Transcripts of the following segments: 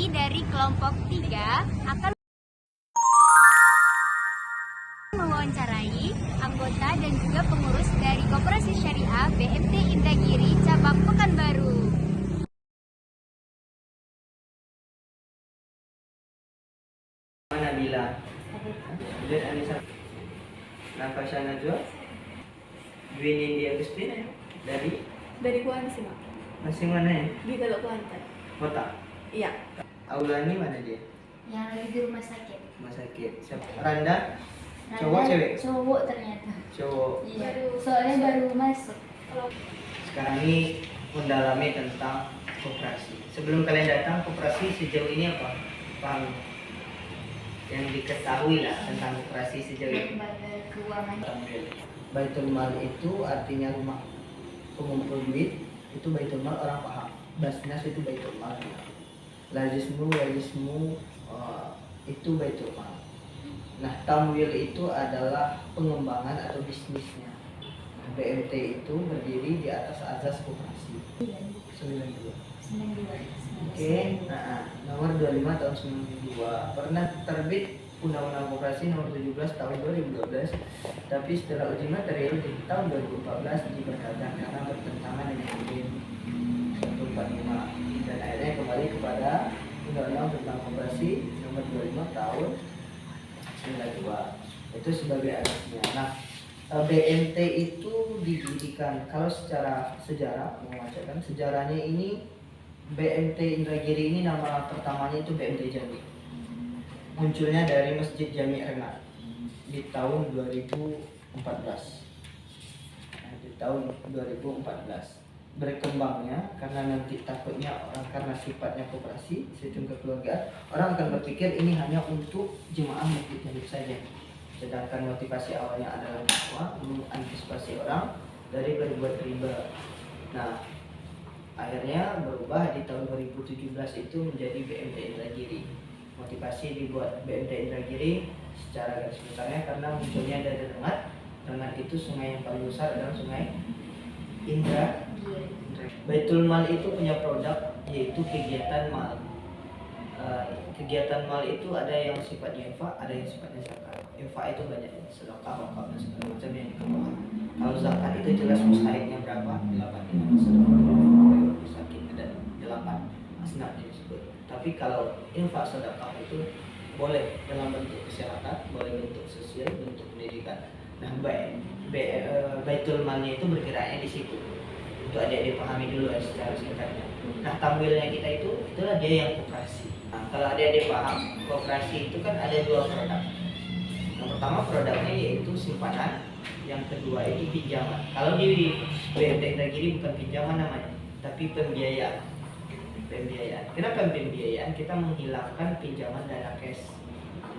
kami dari kelompok 3 akan mewawancarai anggota dan juga pengurus dari Koperasi Syariah BMT Indragiri cabang Pekanbaru. Nabila, Abid Anissa, Nafasha Najwa, Dwi Nindi Agustina dari Kuantan sih, Mak. masing mana ya? Di kalau Kuantan. Kota. Iya. Aulani mana dia? Yang lagi di rumah sakit. Rumah sakit. Siapa? Randa? Cowok cewek? Cowok ternyata. Cowok. Iya. Soalnya baru masuk. Sekarang ini mendalami tentang koperasi. Sebelum kalian datang, koperasi sejauh ini apa? Paham? Yang diketahui lah tentang koperasi sejauh ini. Lembaga keuangan. Baitul Mal itu artinya rumah pengumpul duit, itu Baitul Mal orang paham. Basnas itu Baitul Mal. Lazismu itu Baitul Mal. Nah, Tamwil itu adalah pengembangan atau bisnisnya. Nah, BMT itu berdiri di atas azas koperasi. 92. Oke, nah, nomor 25 tahun 92 pernah terbit Undang-Undang Koperasi nomor 17 tahun 2012, tapi setelah uji material di tahun 2014 dibatalkan karena bertentangan dengan UUD 145 dan akhirnya kembali kepada Undang-Undang tentang Koperasi nomor 25 tahun 92 itu sebagai asasnya. Nah, BMT itu didirikan, kalau secara sejarah membacakan sejarahnya ini, BMT Indragiri ini nama pertamanya itu BMT Jami. Munculnya dari Masjid Jami Rengat di tahun 2014. Nah, di tahun 2014 berkembangnya karena nanti takutnya orang karena sifatnya koperasi, sistem kekeluargaan, orang akan berpikir ini hanya untuk jemaah masjid Jami saja. Sedangkan motivasi awalnya adalah dakwah, mengantisipasi orang dari berbuat riba. Nah, akhirnya berubah di tahun 2017 itu menjadi BMT Indragiri. Motivasi dibuat BMT Indragiri secara garis besarnya karena munculnya dari Rengat itu sungai yang paling besar adalah sungai Indragiri. Baitul Mal itu punya produk yaitu kegiatan mal. Kegiatan mal itu ada yang sifatnya infak, ada yang sifatnya zakat. Infak itu banyak, sedekah, wakaf dan segala macam yang dikeluarkan. Kalau zakat itu jelas mustahiknya berapa? 8 sedekah, sakit ada 8 asnaf disebut. Tapi kalau infak sedekah itu boleh dalam bentuk kesehatan, boleh bentuk sosial, bentuk pendidikan. Nah, Baitul Malnya itu bergeraknya di situ. Itu adik-adik pahami dulu secara singkatnya. Nah, tampilnya kita itulah dia yang koperasi. Nah, kalau adik-adik paham, koperasi itu kan ada 2 produk. Yang pertama produknya yaitu simpanan, yang kedua itu pinjaman. Kalau di BMT Indragiri bukan pinjaman namanya, tapi pembiayaan. Kenapa pembiayaan? Kita menghilangkan pinjaman dana cash.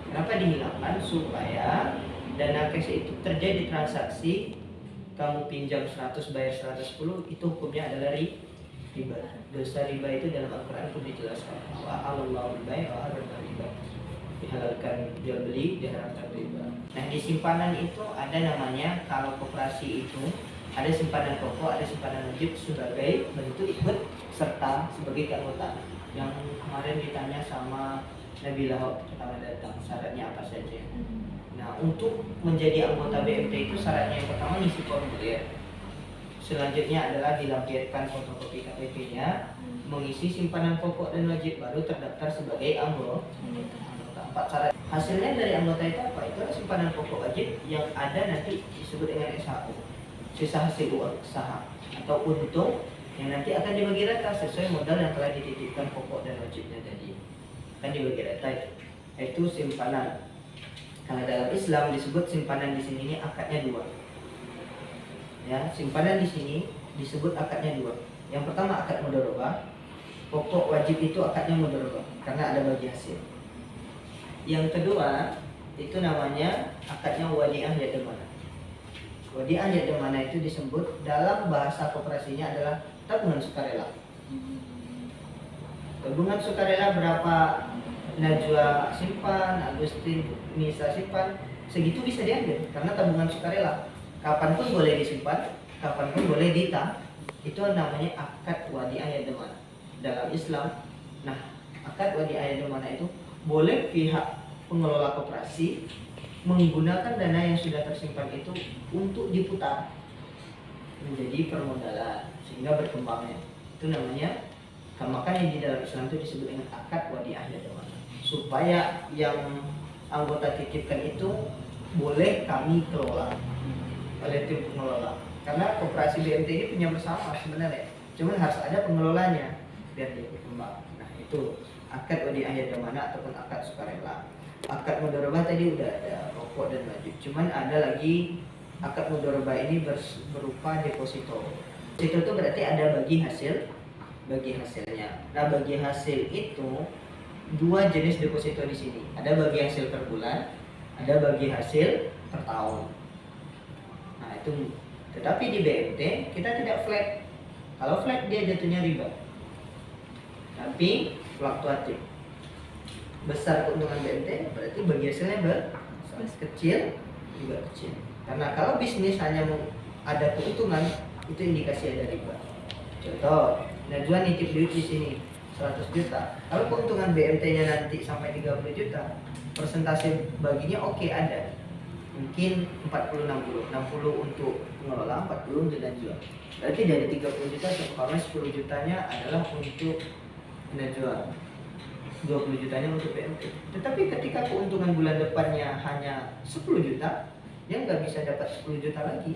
Kenapa dihilangkan? Supaya dana cash itu terjadi transaksi, kamu pinjam 100 bayar 110, itu hukumnya adalah riba. Dosa riba itu dalam Al-Quran pun dijelaskan. Wa halallahu al-bay' wa harrama riba. Dihalalkan jual beli, diharamkan riba. Nah, di simpanan itu ada namanya, kalau koperasi itu ada simpanan pokok, ada simpanan wajib sebagai bentuk ikut serta sebagai keanggotaan. Yang kemarin ditanya sama Nabila pertama datang, syaratnya apa saja? Nah, untuk menjadi anggota BMT itu syaratnya yang pertama ngisi formulir. Selanjutnya adalah dilampirkan fotokopi KTP-nya, mengisi simpanan pokok dan wajib, baru terdaftar sebagai anggota. 4 syarat. Hasilnya dari anggota itu apa? Itu adalah simpanan pokok wajib yang ada nanti disebut dengan SHU. Sisa hasil usaha atau untung yang nanti akan dibagi rata sesuai modal yang telah dititipkan pokok dan wajibnya tadi. Akan dibagi rata itu simpanan. Karena dalam Islam disebut simpanan di sini ini akadnya 2. Ya, simpanan di sini disebut akadnya 2. Yang pertama akad mudharabah. Pokok wajib itu akadnya mudharabah karena ada bagi hasil. Yang kedua itu namanya akadnya wadi'ah yadamana. Wadi'ah yadamana itu disebut dalam bahasa koperasinya adalah tabungan sukarela. Tabungan sukarela berapa Najwa simpan, Agustin Nisa simpan, segitu bisa diambil karena tabungan sukarela. Kapanpun boleh disimpan, kapanpun boleh dita. Itu namanya akad wadi'ah yadamana dalam Islam. Nah, Akad wadi ahli damana itu boleh pihak pengelola koperasi menggunakan dana yang sudah tersimpan itu untuk diputar menjadi permodalan sehingga berkembangnya. Itu namanya, makanya di dalam Islam itu disebut dengan akad wadi ahli damana, supaya yang anggota titipkan itu boleh kami kelola oleh tim pengelola. Karena koperasi BMT ini punya bersama sebenarnya, cuman harus ada pengelolanya biar dia berkembang. Nah itu akad wadi ahli damana ataupun akad sukarela. Akad mudharabah tadi udah ada, pokok dan wajib. Cuman ada lagi akad mudharabah ini berupa deposito. Deposito itu berarti ada bagi hasilnya. Nah bagi hasil itu dua jenis deposito di sini. Ada bagi hasil per bulan, ada bagi hasil per tahun. Nah itu. Tetapi di BMT kita tidak flat. Kalau flat dia jatuhnya riba. Tapi fluktuatif. Besar keuntungan BMT berarti bagi hasilnya besar, kecil juga kecil. Karena kalau bisnis hanya ada keuntungan, itu indikasi ada riba. Contoh, Najwa nitip duit di sini 100 juta. Kalau keuntungan BMT-nya nanti sampai 30 juta, persentase baginya oke ada. Mungkin 40-60 untuk pengelola, 40 untuk Najwa. Berarti dari 30 juta sekarang 10 jutanya adalah untuk Najwa, 20 jutanya untuk BMT. Tetapi ketika keuntungan bulan depannya hanya 10 juta, dia nggak bisa dapat 10 juta lagi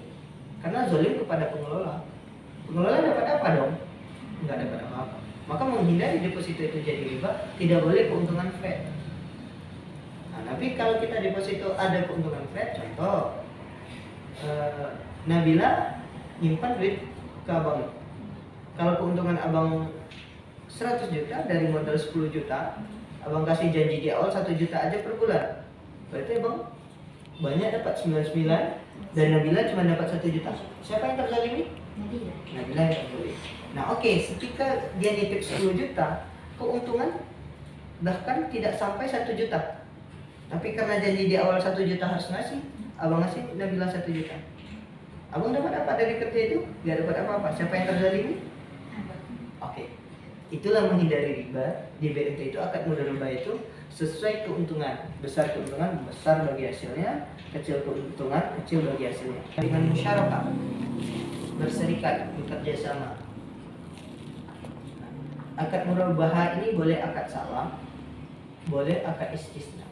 karena zalim kepada pengelola. Pengelola dapat apa dong? Nggak dapat apa-apa. Maka menghindari deposito itu jadi riba, tidak boleh keuntungan flat. Nah, tapi kalau kita deposito ada keuntungan flat, contoh Nabila nyimpan duit ke abang. Kalau keuntungan abang 100 juta dari modal 10 juta, abang kasih janji di awal 1 juta aja per bulan. Berarti abang banyak dapat 99 dan Nabila cuma dapat 1 juta. Siapa yang terzalimi? Nabila yang terzalimi. Nah oke, ketika dia nitip 10 juta, keuntungan bahkan tidak sampai 1 juta. Tapi karena janji di awal 1 juta harus ngasih, abang ngasih Nabila 1 juta. Abang dapat apa dari kerja itu? Gak dapat apa-apa. Siapa yang terzalimi? Oke. Itulah menghindari riba. Di BMT itu akad mudharabah itu sesuai keuntungan. Besar keuntungan, besar bagi hasilnya. Kecil keuntungan, kecil bagi hasilnya. Dengan musyarakah, berserikat, bekerja sama. Akad mudharabah ini boleh akad salam, boleh akad istisna.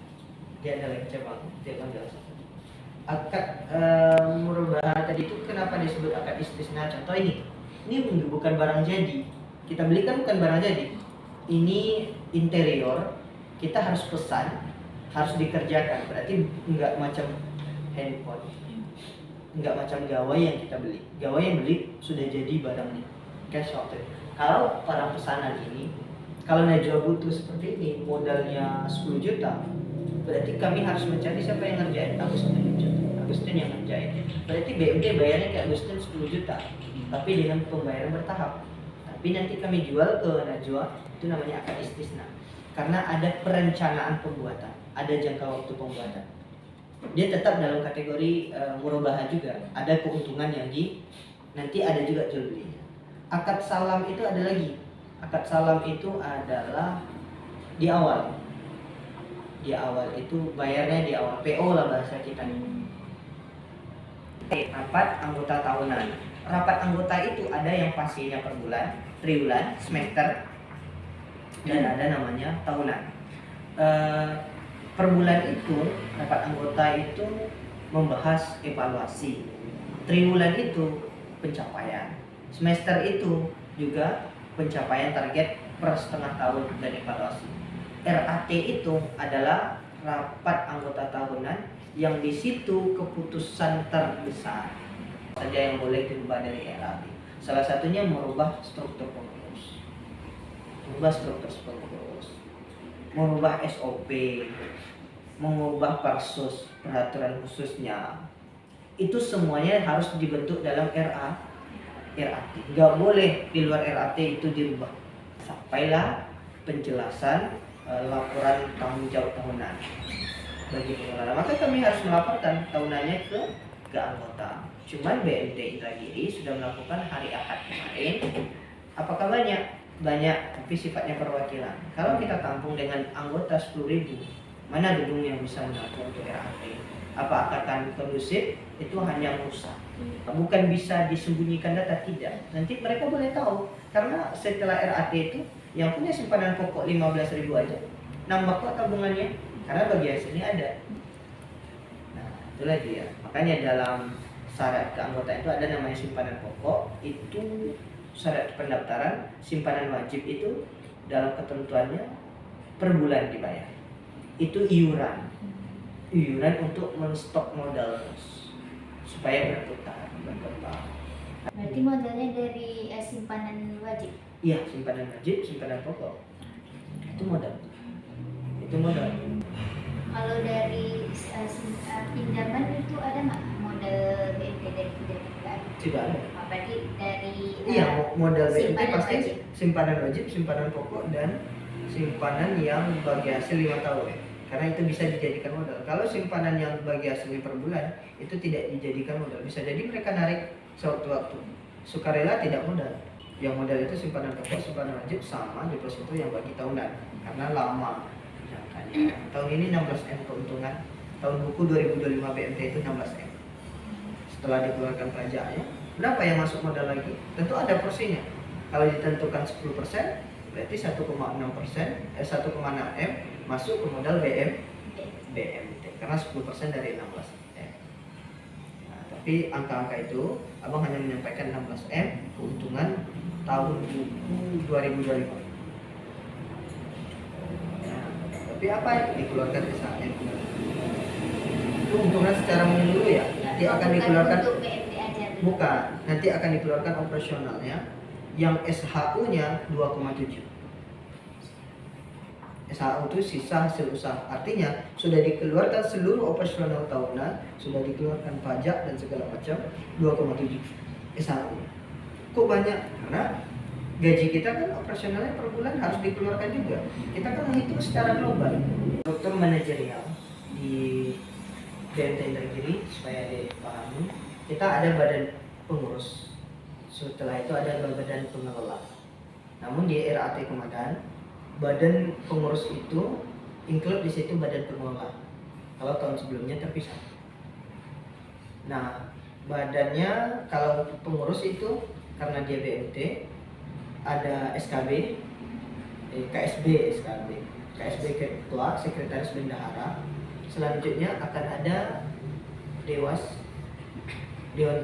Dia ada lagi cabang, dia akan jelaskan. Akad mudharabah tadi itu kenapa disebut akad istisna? Contoh ini bukan barang jadi. Kita belikan bukan barang jadi. Ini interior, kita harus pesan, harus dikerjakan. Berarti enggak macam handphone, enggak macam gawai yang kita beli. Gawai yang beli sudah jadi barangnya, cash out. Kalau barang pesanan ini, kalau Najwa butuh seperti ini, modalnya 10 juta, berarti kami harus mencari siapa yang ngerjain. Agustin yang ngerjain. Berarti BMT bayarnya ke Agustin 10 juta, tapi dengan pembayaran bertahap. Tapi nanti kami jual ke Najwa, itu namanya akad istisna. Karena ada perencanaan pembuatan, ada jangka waktu pembuatan. Dia tetap dalam kategori murabahah juga, ada keuntungan yang nanti ada juga jual belinya. Akad salam itu ada lagi. Akad salam itu adalah di awal. Di awal itu bayarnya di awal, PO lah bahasa kita ini. Rapat anggota tahunan. Rapat anggota itu ada yang pastinya per bulan, triwulan, semester, dan ada namanya tahunan. Per bulan itu rapat anggota itu membahas evaluasi, triwulan itu pencapaian, semester itu juga pencapaian target per setengah tahun dan evaluasi. RAT itu adalah rapat anggota tahunan yang di situ keputusan terbesar saja yang boleh dirubah dari RAT. Salah satunya merubah struktur pengurus, merubah SOP, mengubah persus, peraturan khususnya. Itu semuanya harus dibentuk dalam RAT. Gak boleh di luar RAT itu dirubah. Sampailah penjelasan laporan tanggung jawab tahunan bagi pengelola. Maka kami harus melaporkan tahunannya ke anggota. Cuman BMT Indragiri sudah melakukan hari Ahad kemarin. Apakah banyak? banyak tapi sifatnya perwakilan. Kalau kita tampung dengan anggota 10.000, mana gedung yang bisa menampung untuk RAT? Apa akan kondusif? Itu hanya merusak. Bukan bisa disembunyikan data, tidak. Nanti mereka boleh tahu karena setelah RAT itu yang punya simpanan pokok 15.000 aja nambah kok tabungannya karena bagian sini ada. Nah, itulah dia. Makanya dalam syarat keanggotaan itu ada namanya simpanan pokok, itu syarat pendaftaran. Simpanan wajib itu dalam ketentuannya per bulan dibayar. Itu iuran untuk menstok modal supaya berputar, berkembang. Berarti modalnya dari simpanan wajib. Iya, simpanan wajib, simpanan pokok. Itu modal. Kalau dari pinjaman itu ada nggak modal BNT dari pinjaman? Tidak ada. Berarti dari Iya, modal BNT simpanan pasti wajib. simpanan wajib, simpanan pokok, dan simpanan yang bagi hasil 5 tahun. Karena itu bisa dijadikan modal. Kalau simpanan yang bagi hasil per bulan itu tidak dijadikan modal. Bisa jadi mereka narik sewaktu-waktu. Sukarela tidak modal. Yang modal itu simpanan pokok, simpanan wajib, sama deposito yang bagi tahunan. Karena lama jangkanya. Tahun ini 16M keuntungan. Tahun buku 2025 BMT itu 16M. Setelah dikeluarkan pajaknya, berapa yang masuk modal lagi? Tentu ada porsinya. Kalau ditentukan 10%, berarti 1,6M masuk ke modal BMT karena 10% dari 16M. Nah, tapi angka-angka itu abang hanya menyampaikan 16M keuntungan tahun buku 2025. Nah, tapi apa yang dikeluarkan SHM? Itu keuntungan secara menyeluruh ya. Nanti akan dikeluarkan untuk BNT aja. bukan, nanti akan dikeluarkan operasionalnya yang SHU-nya 2,7. SHU itu sisa hasil usaha. Artinya sudah dikeluarkan seluruh operasional tahunan, sudah dikeluarkan pajak dan segala macam 2,7 SHU. Kok banyak? Karena gaji kita kan operasionalnya per bulan harus dikeluarkan juga. Kita kan menghitung secara global. Struktur manajerial di BMT Indragiri supaya dipahami, kita ada badan pengurus. Setelah itu ada badan pengelola. Namun di RAT Komandan, badan pengurus itu include di situ badan pengelola. Kalau tahun sebelumnya terpisah. Nah, badannya kalau pengurus itu karena dia BMT ada SKB, KSB ketua, sekretaris bendahara. Selanjutnya akan ada dewan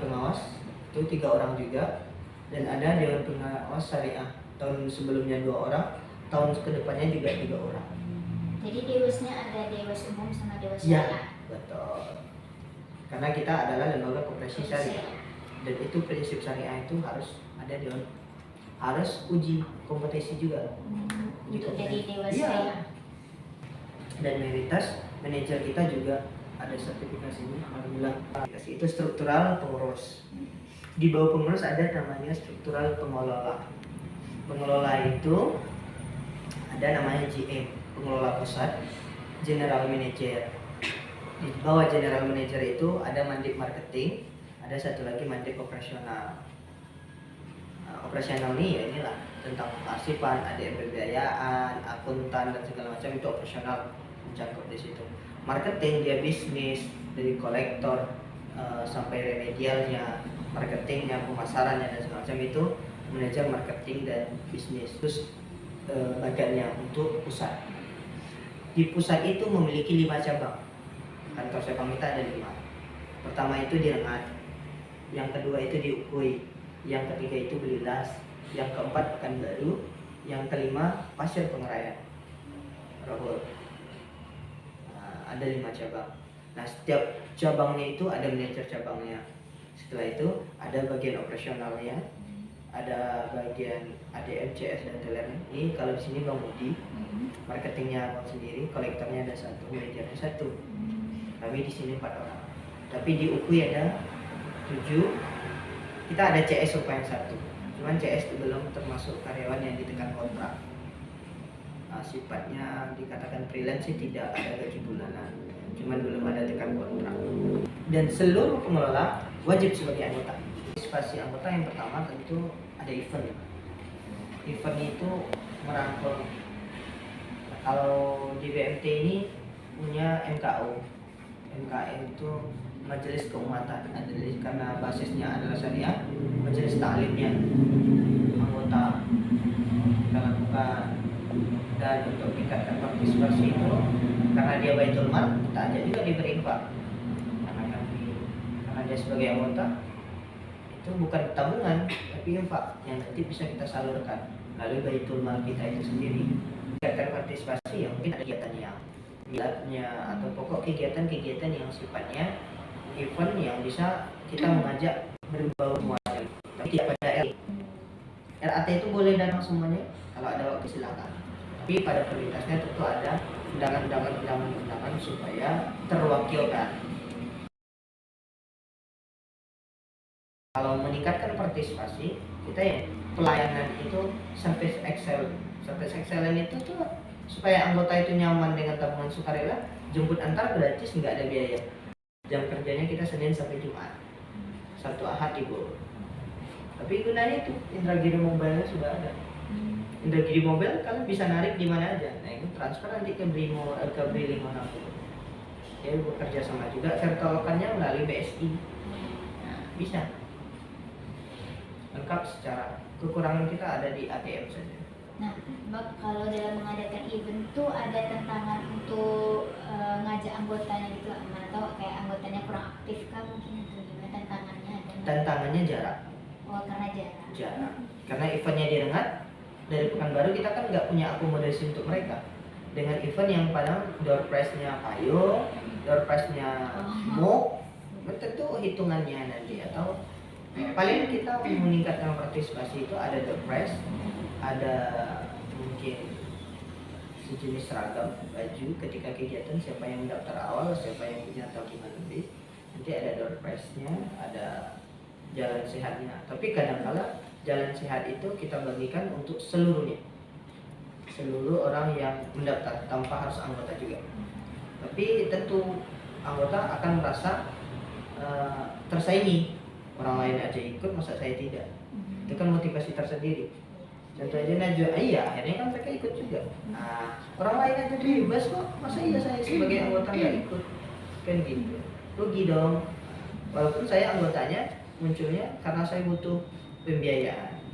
pengawas, itu 3 orang juga, dan ada dewan pengawas syariah. Tahun sebelumnya 2 orang, tahun kedepannya juga 3 orang. Jadi dewasnya ada dewas umum sama dewas Ya, syariah. betul. Karena kita adalah lembaga koperasi syariah, dan itu prinsip syariah itu harus ada dewan, harus uji kompetisi juga. Untuk jadi dewas Iya. syariah. Dan mayoritas manajer kita juga ada sertifikasinya, alhamdulillah. Itu struktural pengurus. Di bawah pengurus ada namanya struktural pengelola. Pengelola itu ada namanya GM, pengelola pusat, general manager. Di bawah general manager itu ada mandip marketing, ada satu lagi mandip operasional. Nah, operasional ini ya inilah tentang kearsipan, ada pembiayaan, akuntan dan segala macam, itu operasional mencakup di situ. Marketing dia bisnis dari kolektor sampai remedialnya, marketingnya, pemasarannya dan segala macam, itu manajer marketing dan bisnis. Terus bagiannya untuk pusat. Di pusat itu memiliki 5 cabang. Kantor cabang kita ada 5. Pertama itu di Rengat, yang kedua itu di Ukui, yang ketiga itu Belilas, yang keempat Pekanbaru, yang kelima Pasir Pengerayan, Rohur. Ada 5 cabang. Nah, setiap cabangnya itu ada manajer cabangnya. Setelah itu ada bagian operasionalnya, ada bagian ADM, CS dan TLM. Kalau di sini Bang Budi, marketingnya Bang sendiri, kolektornya ada 1, manajernya 1. Kami di sini 4 orang. Tapi di UKUI ada 7. Kita ada CS yang 1. Cuman CS itu belum termasuk karyawan yang ditekan kontrak. Sifatnya dikatakan freelance sih, tidak ada gaji bulanan, cuman belum ada tekan kontrak. Dan seluruh pengelola wajib sebagai anggota. Partisipasi anggota yang pertama tentu ada event. event itu merangkul. Kalau di BMT ini punya MKU. MKU itu Majelis Keumatan. Jadi karena basisnya adalah syariah, majelis taklimnya anggota kita lakukan. Dan untuk meningkatkan partisipasi itu, karena dia Baitul Mal, kita ajak juga dia berinfak. Karena dia sebagai anggota itu bukan tabungan tapi infak yang nanti bisa kita salurkan melalui Baitul Mal kita itu sendiri. Meningkatkan partisipasi yang mungkin ada kegiatan yang miladnya atau pokok kegiatan-kegiatan yang sifatnya event yang bisa kita mengajak berbau semuanya, tapi tidak pada RAT itu boleh datang semuanya kalau ada waktu silakan, tapi pada prioritasnya tentu ada undangan supaya terwakilkan. Kalau meningkatkan partisipasi kita ya pelayanan itu service excellent itu tuh supaya anggota itu nyaman dengan tabungan sukarela, jemput antar gratis, nggak ada biaya. Jam kerjanya kita Senin sampai Jumat, Sabtu Ahad libur. Tapi gunanya itu Indragiri Mobile sudah ada. Indragiri Mobile kalian bisa narik di mana aja. Nah itu transfer nanti ke Brimo, ke Bri 56. Dia bekerja sama juga virtualkannya melalui BSI. Nah, bisa. Lengkap secara kekurangan kita ada di ATM saja. Nah, Mbak, kalau dalam mengadakan event tuh ada tantangan untuk ngajak anggotanya gitu, mana tahu kayak anggotanya kurang aktif kan mungkin itu gimana tantangannya ada? Tantangannya jarak. Oh, karena jarak. Jarak. Karena eventnya di Rengat, dari Pekanbaru kita kan nggak punya akomodasi untuk mereka. Dengan event yang padahal door prize-nya payung, door prize-nya muk, tentu hitungannya nanti atau paling kita meningkatkan partisipasi itu ada door prize, ada mungkin sejenis seragam baju ketika kegiatan, siapa yang mendaftar awal, siapa yang punya tabungan lebih, nanti ada door prize-nya, ada jalan sehatnya. Tapi kadang-kala jalan sehat itu kita bagikan untuk seluruhnya, seluruh orang yang mendaftar tanpa harus anggota juga. Tapi tentu anggota akan merasa tersaingi, orang lain aja ikut masa saya tidak. Itu kan motivasi tersendiri. Contoh aja Najwa, iya akhirnya kan mereka ikut juga. Nah, orang lain aja bebas kok, masa iya saya sebagai anggota nggak ikut? Kan gitu, rugi dong. Walaupun saya anggotanya munculnya karena saya butuh pembiayaan.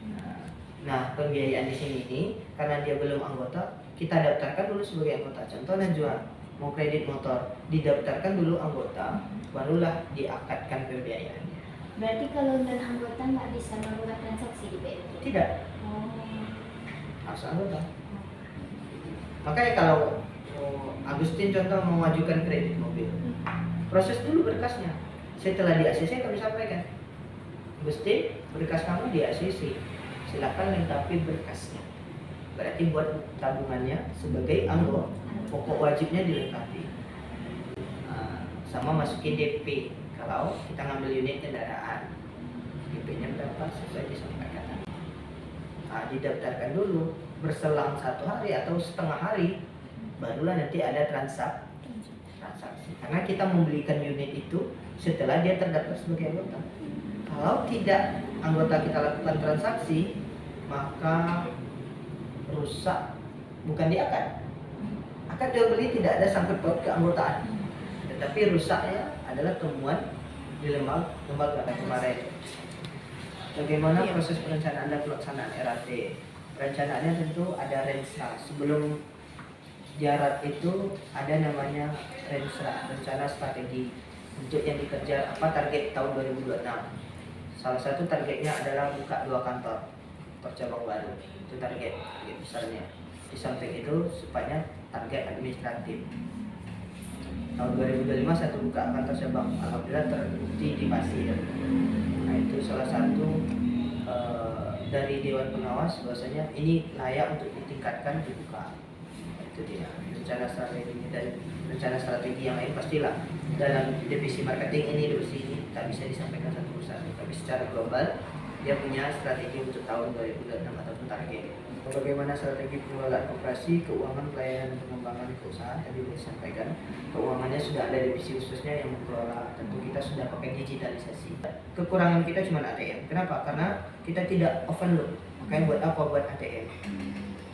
Nah, pembiayaan di sini ini karena dia belum anggota, kita daftarkan dulu sebagai anggota. Contoh Najwa mau kredit motor, didaftarkan dulu anggota, barulah diakadkan pembiayaannya. Berarti kalau non anggota nggak bisa melakukan transaksi di BMT? Tidak. Oh. Harus anggota. Makanya kalau Agustin contoh mengajukan kredit mobil, proses dulu berkasnya. Setelah di ACC kami sampaikan, Agustin berkas kamu di ACC, silakan lengkapi berkasnya. Berarti buat tabungannya sebagai anggota, pokok wajibnya dilengkapi. Sama masukin DP kalau kita ngambil unit kendaraan, DP-nya berapa sesuai disampaikan. Didaftarkan dulu, berselang 1 hari atau setengah hari barulah nanti ada transaksi. Karena kita membelikan unit itu setelah dia terdaftar sebagai anggota. Kalau tidak anggota kita lakukan transaksi, maka rusak, bukan diakad. Akad jual beli tidak ada sangkut paut keanggotaan, tetapi rusaknya adalah temuan di lembaga kemarin. Bagaimana proses perencanaan dan pelaksanaan RAT? Perencanaannya tentu ada renstra. Sebelum jarat itu ada namanya renstra, rencana strategi untuk yang dikejar apa target tahun 2026. Salah satu targetnya adalah buka 2 kantor cabang baru. Itu target besarnya. Di samping itu sifatnya target administratif. Tahun 2025 satu buka kantor cabang, alhamdulillah terbukti di Pasir. Nah itu salah satu dari Dewan Pengawas bahwasanya ini layak untuk ditingkatkan dibuka. Itu dia rencana strategi dan rencana strategi yang lain pastilah dalam divisi marketing ini divisi ini tak bisa disampaikan satu persatu, tapi secara global dia punya strategi untuk tahun 2026 ataupun target. Bagaimana strategi pengelolaan operasi, keuangan, pelayanan, pengembangan keuangan tadi disampaikan. Keuangannya sudah ada divisi khususnya yang mengelola. Tentu kita sudah pakai digitalisasi. Kekurangan kita cuma ATM. Kenapa? Karena kita tidak open loop. Makanya buat apa? Buat ATM.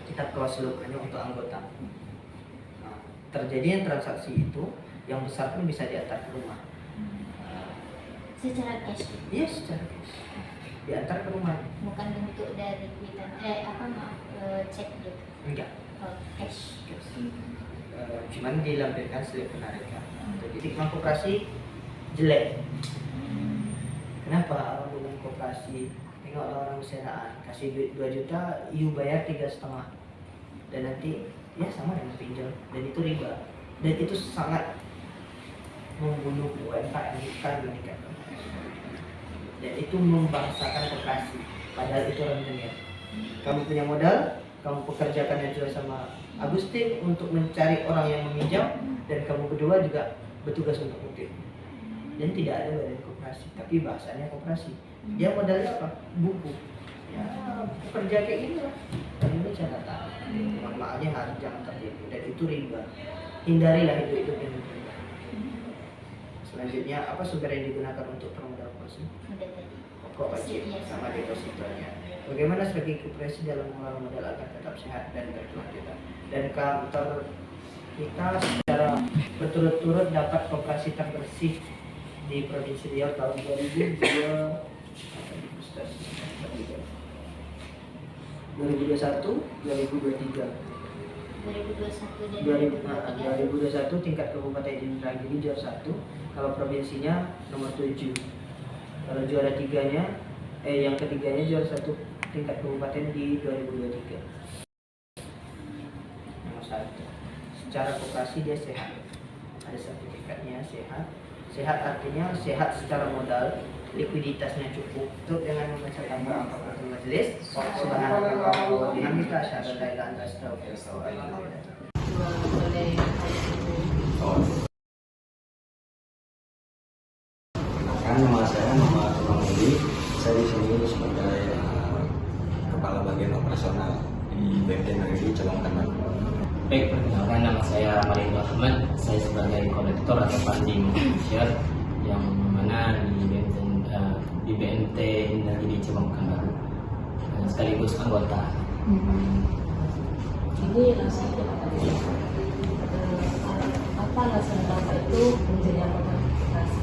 Kita close loop hanya untuk anggota. Nah, terjadinya transaksi itu yang besar pun bisa diantar ke rumah. Secara cash. Iya, secara cash. Diantar ke rumah. Bukan bentuk dari cek gitu. Enggak. Oh, cash. Cuman dilampirkan slip penarikan. Jadi stigma koperasi jelek. Kenapa orang bilang koperasi? Tengoklah orang usahaan, kasih duit 2 juta, you bayar 3,5, dan nanti ya sama dengan pinjol, dan itu riba, dan itu sangat membunuh UMKM bukan meningkatkan, dan itu membangsakan koperasi. Padahal itu rentenir. Kamu punya modal, kamu pekerjakan yang jual sama Agustin untuk mencari orang yang meminjam, dan kamu berdua juga bertugas untuk mungkin. Dan tidak ada badan koperasi, tapi bahasanya koperasi. Dia modalnya apa? Buku. Ya, kerja kayak gini lah. Dan ini catatan. Normalnya harus jangan tertipu, dan itu riba. Hindarilah hidup yang riba. Selanjutnya, apa sumber yang digunakan untuk permodal koperasi? Pokok wajib sama depositonya. Bagaimana strategi koperasi dalam mengelola modal agar tetap sehat dan berkelanjutan? Dan kantor kita secara berturut-turut dapat koperasi terbersih di Provinsi Riau tahun 2021, 2023. 2021 tingkat kabupaten Indragiri juara 1, kalau provinsinya nomor 7. Kalau juara tiganya, yang ketiganya juara 1 tingkat kabupaten di 2023. Nomor 1. Secara koperasi dia sehat, ada sertifikatnya sehat. Sehat artinya sehat secara modal, likuiditasnya cukup. Untuk dengan membaca gambar apapun majelis, subhanallah wa bihamdika asyhadu an la ilaha illa anta astaghfiruka wa atubu ilaik. Nama saya Muhammad Tumangudi. Saya di sini sebagai kepala bagian operasional di BMT Negeri Cabang Kendal. Baik, perkenalkan nama saya Marindu Ahmad. Saya sebagai kolektor atau funding officer yang mana di BMT Negeri Cabang Kendal, sekaligus anggota. Ini langsung apa alasan Bapak itu menjadi anggota koperasi?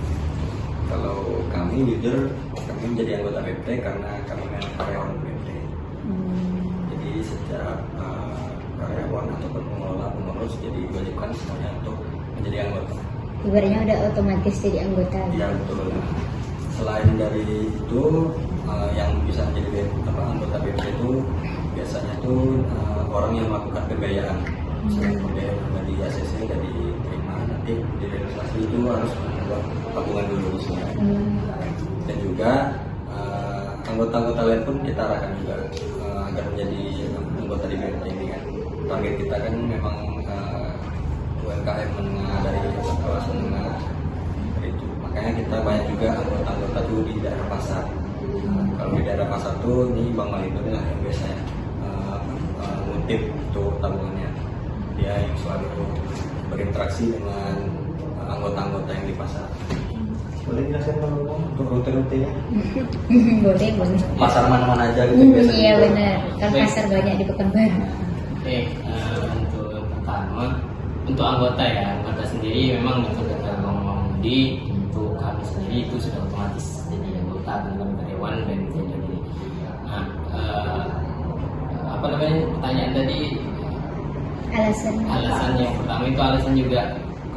Kalau kami jujur, kami menjadi anggota BMT karena kami memang karyawan BMT. Jadi sejak karyawan ataupun pengelola pengurus jadi diwajibkan semuanya untuk menjadi anggota. Ibaratnya udah otomatis jadi anggota. Ya betul. Selain dari itu, yang bisa menjadi anggota BMT itu biasanya tuh orang yang melakukan pembiayaan. Misalnya pembiayaan dari ACC dan diterima, nanti di realisasi itu harus membuat tabungan dulu misalnya. Dan juga anggota-anggota lain pun kita arahkan juga agar menjadi anggota di BMT ini kan. Target kita kan memang UMKM menengah dari kelas menengah itu. Makanya kita banyak juga anggota-anggota tuh di daerah pasar. Kalau di daerah pasar tuh ini Bang Malindo lah yang biasanya ngutip untuk tabungannya. Dia yang selalu berinteraksi dengan anggota-anggota yang di pasar. Boleh jelasin untuk rute-rutenya? Boleh. Pasar mana-mana aja gitu biasanya. Iya benar. Kan pasar banyak di Pekanbaru. Untuk pertama, untuk anggota ya, anggota sendiri memang betul kata Bang Mahmudi, untuk kami sendiri itu sudah otomatis jadi anggota dengan karyawan BMT Negeri. Nah, pertanyaan tadi alasannya yang pertama itu alasan juga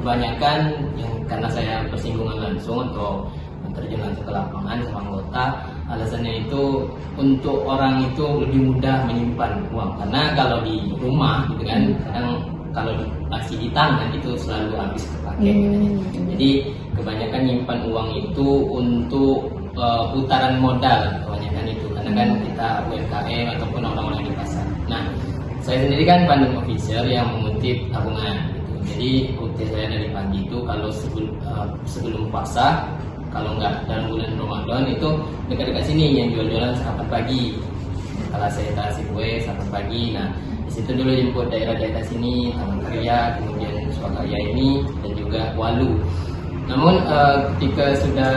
kebanyakan yang karena saya bersinggungan langsung atau terjun langsung ke lapangan sama anggota, alasannya itu untuk orang itu lebih mudah menyimpan uang, karena kalau di rumah gitu kan kadang kalau masih di tangan itu selalu habis terpakai gitu. Jadi kebanyakan nyimpan uang itu untuk putaran modal kebanyakan itu, karena kan kita UMKM ataupun orang-orang di pasar. Nah, saya sendiri kan funding officer yang mengutip tabungan gitu. Jadi rute saya dari pagi itu kalau sebelum puasa, kalau nggak dalam bulan Ramadan itu dekat-dekat sini yang jual-jualan sarapan pagi. Kalau saya kasih kue sarapan pagi. Nah, di situ dulu jemput daerah-daerah sini, Taman Karya, kemudian Swakarya ini, dan juga Walu. Namun ketika sudah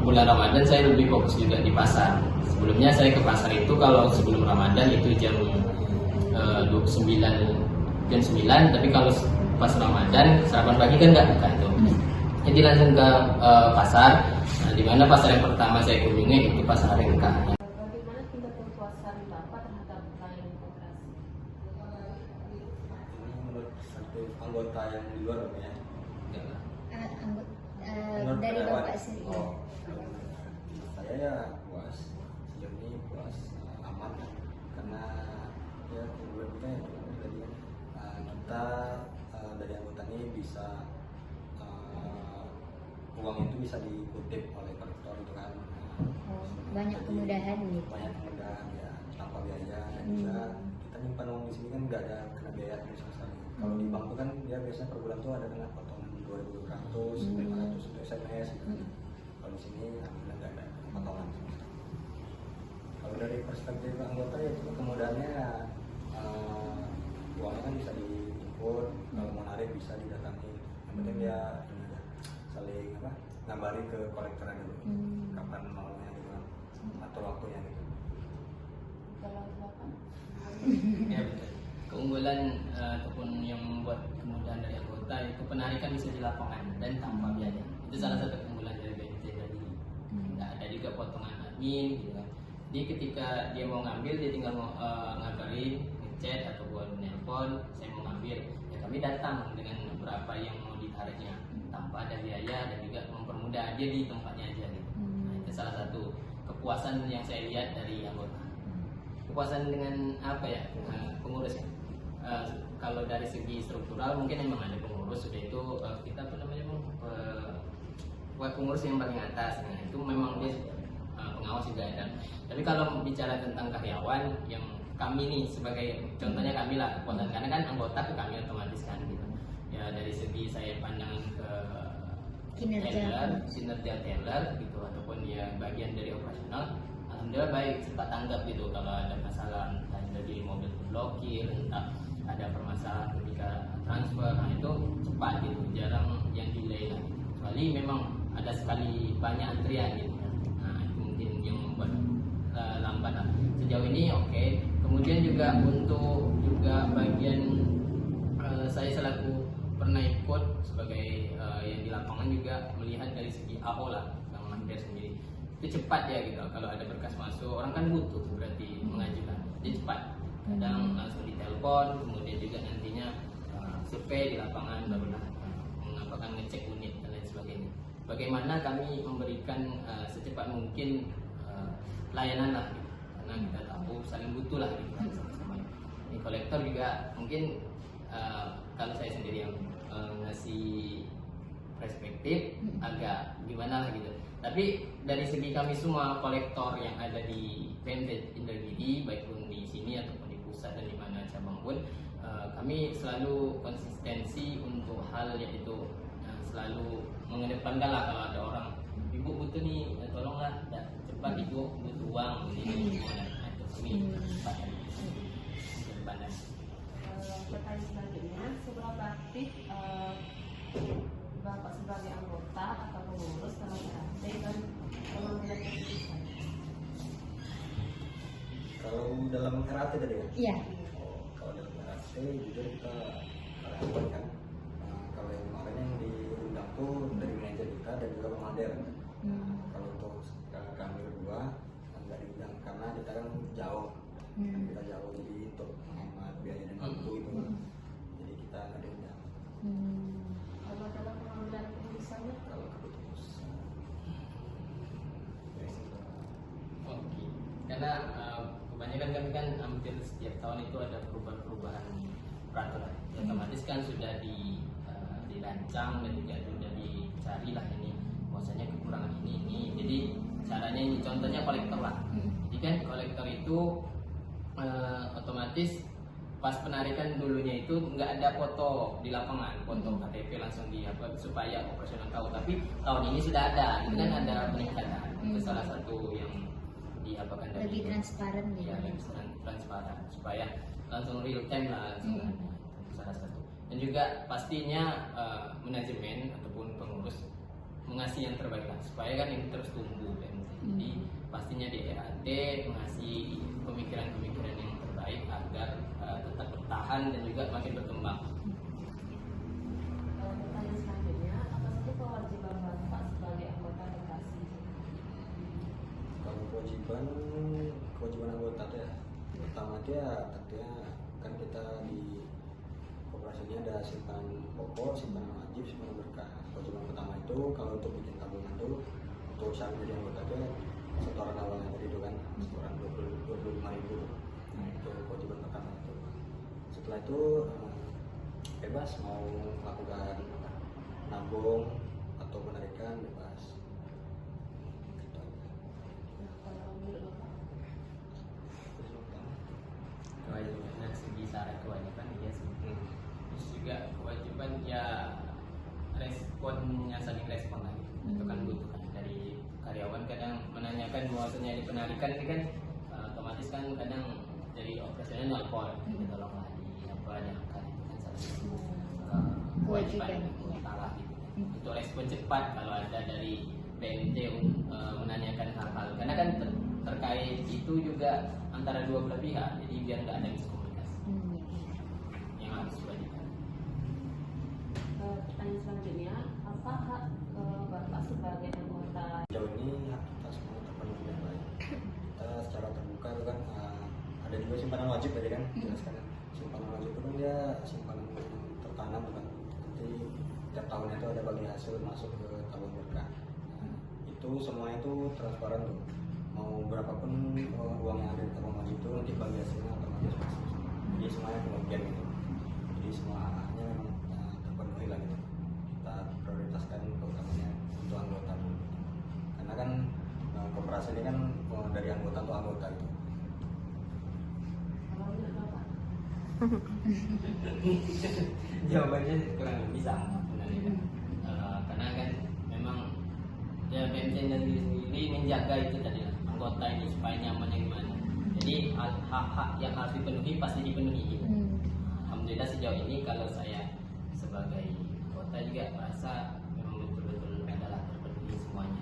bulan Ramadan saya lebih fokus juga di pasar. Sebelumnya saya ke pasar itu kalau sebelum Ramadan itu jam 9, tapi kalau pas Ramadan sarapan pagi kan nggak buka itu. Jadi langsung ke pasar. Nah, di mana pasar yang pertama saya kunjungi itu pasar Ringka. Bagaimana tingkat kepuasan Bapak terhadap pelayanan koperasi? Ini menurut satu anggota yang di luar ya. Dari Bapak sendiri. Oh, saya ya puas, sejauh ini puas, aman karena ya kemudian kita dari anggota ini bisa uang itu bisa dikutip oleh kolektor itu kan. Banyak Jadi, kemudahan gitu. banyak kemudahan ya tanpa biaya dan juga kita nyimpan uang di sini kan nggak ada kena biaya sama sekali. Kalau di bank tuh kan dia biasanya per bulan tuh ada kena potongan 2.200, 500 untuk SMS gitu. Kalau di sini alhamdulillah nggak ada potongan sama sekali. Kalau dari perspektif anggota ya itu kemudahannya uangnya kan bisa diinput, kalau mau narik bisa didatangi. Yang penting dia ini aja, saling ngabari ke kolektor dulu kapan maunya gitu kan, atau waktunya gitu. Kalau Bapak? Ya betul. Keunggulan ataupun yang membuat kemudahan dari anggota itu penarikan bisa di lapangan dan tanpa biaya. Itu salah satu keunggulan dari BNT tadi. Nggak ada juga potongan admin gitu kan. Jadi ketika dia mau ngambil dia tinggal mau ngabarin, ngechat ataupun nelpon, saya mau ngambil. Ya kami datang dengan berapa yang mau ditariknya tanpa ada biaya dan juga mempermudah dia di tempatnya aja gitu. Nah, itu salah satu kepuasan yang saya lihat dari anggota. Kepuasan dengan apa ya, pengurus ya. Kalau dari segi struktural mungkin memang ada pengurus, sudah itu kita apa namanya buat pengurus yang paling atas. Nah, itu memang dia pengawas juga ada. Tapi kalau bicara tentang karyawan yang kami nih sebagai contohnya kami lah kepuasan, karena kan anggota ke kami otomatis kan gitu. Ya dari segi saya pandangan ke kinerja teller gitu ataupun dia bagian dari operasional, alhamdulillah baik, cepat tanggap gitu kalau ada masalah entah dari mobil blokir, entah ada permasalahan ketika transfer, nah itu cepat gitu, jarang yang delay lah. Kecuali memang ada sekali banyak antrian gitu. Nah itu mungkin yang membuat lambat lah. Sejauh ini oke. Kemudian juga untuk juga bagian saya selaku pernah ikut sebagai yang di lapangan juga melihat dari segi AO lah, Bang Mahdir sendiri itu cepat ya gitu. Kalau ada berkas masuk orang kan butuh berarti mengajukan, jadi cepat. Kadang langsung ditelepon, kemudian juga nantinya survei di lapangan barulah mengapakan ngecek unit dan lain sebagainya. Bagaimana kami memberikan secepat mungkin layanan lah gitu. Karena kita tahu saling butuh lah gitu sama-sama. Ini kolektor juga mungkin kalau saya sendiri yang ngasih perspektif agak gimana lah gitu. Tapi dari segi kami semua kolektor yang ada di PNT Indragiri, baik pun di sini ataupun di pusat dan di mana cabang pun, kami selalu konsistensi untuk hal yaitu selalu mengedepankan lah kalau ada orang ibu butuh nih, tolonglah cepat ibu butuh uang ini gimana itu kami kedepannya. Pertanyaan selanjutnya, seberapa aktif Bapak sebagai anggota atau pengurus dalam RT dan pengambilan keputusan? Kalau dalam RAT tadi ya? Iya. Kalau dalam RAT jujur kita rapat kan. Kalau yang kemarin yang diundang tuh dari manajer kita dan juga pemadar. Kalau untuk kami berdua nggak diundang karena kita kan jauh. Kita jauh, jadi untuk menghemat biaya dan waktu itu, jadi kita nggak diundang. Kalau dalam pengambilan keputusannya? Kalau keputusan Oke. Karena kebanyakan kami kan hampir setiap tahun itu ada perubahan-perubahan peraturan. Ya, otomatis kan sudah dirancang dan juga sudah dicari lah ini bahwasanya kekurangan ini. Jadi caranya ini contohnya kolektor lah. Jadi kan kolektor itu otomatis pas penarikan dulunya itu nggak ada foto di lapangan, foto KTP langsung supaya operasional tahu. Tapi tahun ini sudah ada, itu kan ada peningkatan. Itu salah satu yang diapakan dari Lebih transparan gitu. ya, lebih transparan supaya langsung real time lah langsung ada. Itu salah satu. Dan juga pastinya manajemen ataupun pengurus mengasih yang terbaik lah supaya kan ini terus tumbuh kan. Jadi pastinya di RAT mengasih pemikiran-pemikiran yang terbaik agar tetap bertahan dan juga makin berkembang. Pertanyaan selanjutnya, apa saja kewajiban Bapak sebagai anggota koperasi? Kalau kewajiban anggota tuh ya, pertama itu ya tentunya kan kita di koperasi ini ada simpanan pokok, simpanan wajib, simpanan berkah. Kewajiban pertama itu kalau untuk bikin tabungan tuh untuk syarat menjadi anggota tuh setoran awalnya tadi itu kan setoran 25.000. Nah itu kewajiban pertama itu. Setelah itu bebas mau melakukan nabung atau penarikan bebas. Gitu aja. Nah, kalau menurut Bapak? Kewajiban dari segi syarat kewajiban ya seperti terus juga kewajiban ya responnya saling respon lagi itu kan butuhkan dari karyawan. Kadang menanyakan bahwasanya di penarikan ini kan otomatis kan kadang dari operasional nelpon tolonglah di apa diangkat itu kan salah satu kewajiban utama gitu. Untuk respon cepat kalau ada dari BMT menanyakan hal-hal karena kan terkait itu juga antara dua belah pihak, jadi biar nggak ada miskomunikasi yang harus diwajibkan. Pertanyaan selanjutnya, apa hak Bapak sebagai anggota? Sejauh ini hak kita semua terpenuhi dengan baik. Kita secara terbuka itu kan ada juga simpanan wajib tadi kan jelaskan kan. Simpanan wajib itu kan dia simpanan tertanam kan. Nanti tiap tahunnya itu ada bagi hasil masuk ke tabung berkah. Nah, itu semua itu transparan tuh. Mau berapapun uang yang ada di tabung wajib itu nanti bagi hasilnya otomatis masuk. Jadi semuanya kebagian gitu. Jadi semua haknya memang terpenuhi lah gitu. Kita prioritaskan keutamanya untuk anggota dulu. Karena kan koperasi ini kan dari anggota untuk anggota gitu. Kalau menurut Bapak? Jawabannya kurang lebih sama sebenarnya. Karena kan memang ya BMC sendiri menjaga itu tadi lah, anggota ini supaya nyaman yang gimana. Jadi hak-hak yang harus dipenuhi pasti dipenuhi gitu. Alhamdulillah sejauh ini kalau saya sebagai anggota juga merasa memang betul-betul adalah terpenuhi semuanya.